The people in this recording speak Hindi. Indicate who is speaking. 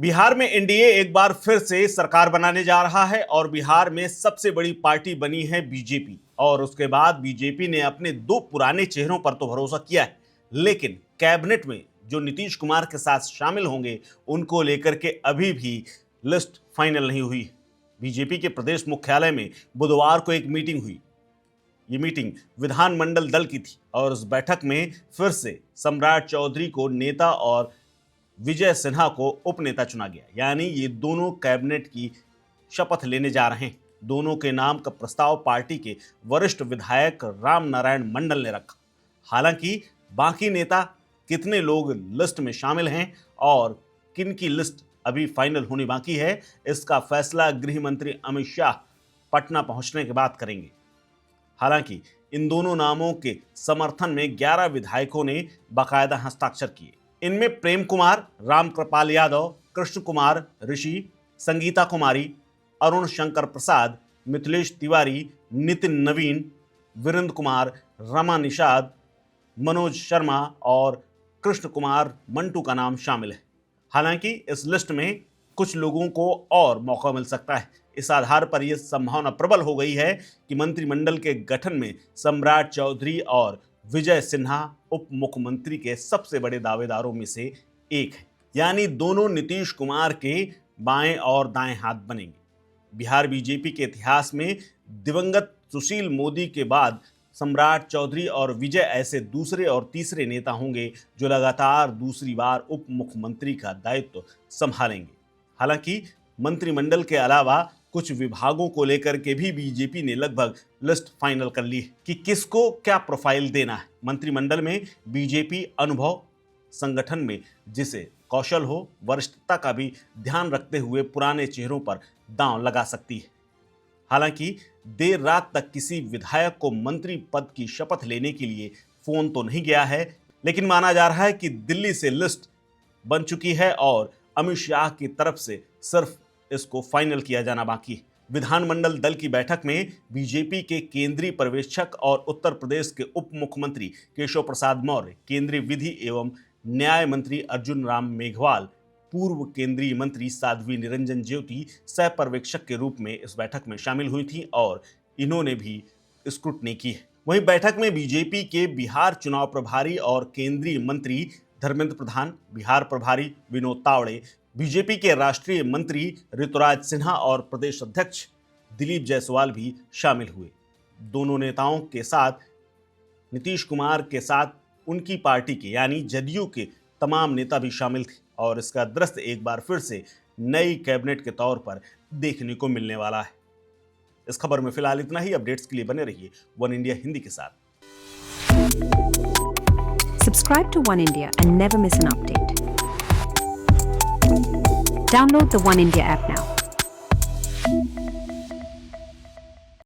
Speaker 1: बिहार में एनडीए एक बार फिर से सरकार बनाने जा रहा है और बिहार में सबसे बड़ी पार्टी बनी है बीजेपी। और उसके बाद बीजेपी ने अपने दो पुराने चेहरों पर तो भरोसा किया है, लेकिन कैबिनेट में जो नीतीश कुमार के साथ शामिल होंगे उनको लेकर के अभी भी लिस्ट फाइनल नहीं हुई। बीजेपी के प्रदेश मुख्यालय में बुधवार को एक मीटिंग हुई। ये मीटिंग विधानमंडल दल की थी और उस बैठक में फिर से सम्राट चौधरी को नेता और विजय सिन्हा को उपनेता चुना गया। यानी ये दोनों कैबिनेट की शपथ लेने जा रहे हैं। दोनों के नाम का प्रस्ताव पार्टी के वरिष्ठ विधायक राम नारायण मंडल ने रखा। हालांकि बाकी नेता कितने लोग लिस्ट में शामिल हैं और किन की लिस्ट अभी फाइनल होनी बाकी है, इसका फैसला गृह मंत्री अमित शाह पटना पहुंचने के बाद करेंगे। हालांकि इन दोनों नामों के समर्थन में 11 विधायकों ने बाकायदा हस्ताक्षर किए। इनमें प्रेम कुमार, राम कृपाल यादव, कृष्ण कुमार ऋषि, संगीता कुमारी, अरुण शंकर प्रसाद, मिथिलेश तिवारी, नितिन नवीन, वीरेंद्र कुमार, रमा निषाद, मनोज शर्मा और कृष्ण कुमार मंटू का नाम शामिल है। हालांकि इस लिस्ट में कुछ लोगों को और मौका मिल सकता है। इस आधार पर यह संभावना प्रबल हो गई है कि मंत्रिमंडल के गठन में सम्राट चौधरी और विजय सिन्हा उप मुख्यमंत्री के सबसे बड़े दावेदारों में से एक है। यानी दोनों नीतीश कुमार के बाएं और दाएं हाथ बनेंगे। बिहार बीजेपी के इतिहास में दिवंगत सुशील मोदी के बाद सम्राट चौधरी और विजय ऐसे दूसरे और तीसरे नेता होंगे जो लगातार दूसरी बार उप मुख्यमंत्री का दायित्व संभालेंगे। हालांकि मंत्रिमंडल के अलावा कुछ विभागों को लेकर के भी बीजेपी ने लगभग लिस्ट फाइनल कर ली है कि किसको क्या प्रोफाइल देना है। मंत्रिमंडल में बीजेपी अनुभव, संगठन में जिसे कौशल हो, वरिष्ठता का भी ध्यान रखते हुए पुराने चेहरों पर दांव लगा सकती है। हालांकि देर रात तक किसी विधायक को मंत्री पद की शपथ लेने के लिए फोन तो नहीं गया है, लेकिन माना जा रहा है कि दिल्ली से लिस्ट बन चुकी है और अमित शाह की तरफ से सिर्फ इसको फाइनल किया जाना बाकी है। विधानमंडल दल की बैठक में बीजेपी के केंद्रीय पर्यवेक्षक और उत्तर प्रदेश के उप मुख्यमंत्री केशव प्रसाद मौर्य, केंद्रीय विधि एवं न्याय मंत्री अर्जुन राम मेघवाल, पूर्व केंद्रीय मंत्री साध्वी निरंजन ज्योति सह पर्यवेक्षक के रूप में इस बैठक में शामिल हुई थी और इन्होंने भी स्क्रूटनी की है। वहीं बैठक में बीजेपी के बिहार चुनाव प्रभारी और केंद्रीय मंत्री धर्मेंद्र प्रधान, बिहार प्रभारी विनोद तावड़े, बीजेपी के राष्ट्रीय मंत्री ऋतुराज सिन्हा और प्रदेश अध्यक्ष दिलीप जायसवाल भी शामिल हुए। दोनों नेताओं के साथ नीतीश कुमार के साथ उनकी पार्टी के यानी जदयू के तमाम नेता भी शामिल थे और इसका दृश्य एक बार फिर से नई कैबिनेट के तौर पर देखने को मिलने वाला है। इस खबर में फिलहाल इतना ही। अपडेट्स के लिए बने रहिए वन इंडिया हिंदी के साथ।
Speaker 2: Subscribe to One India and never miss an update. Download the One India app now.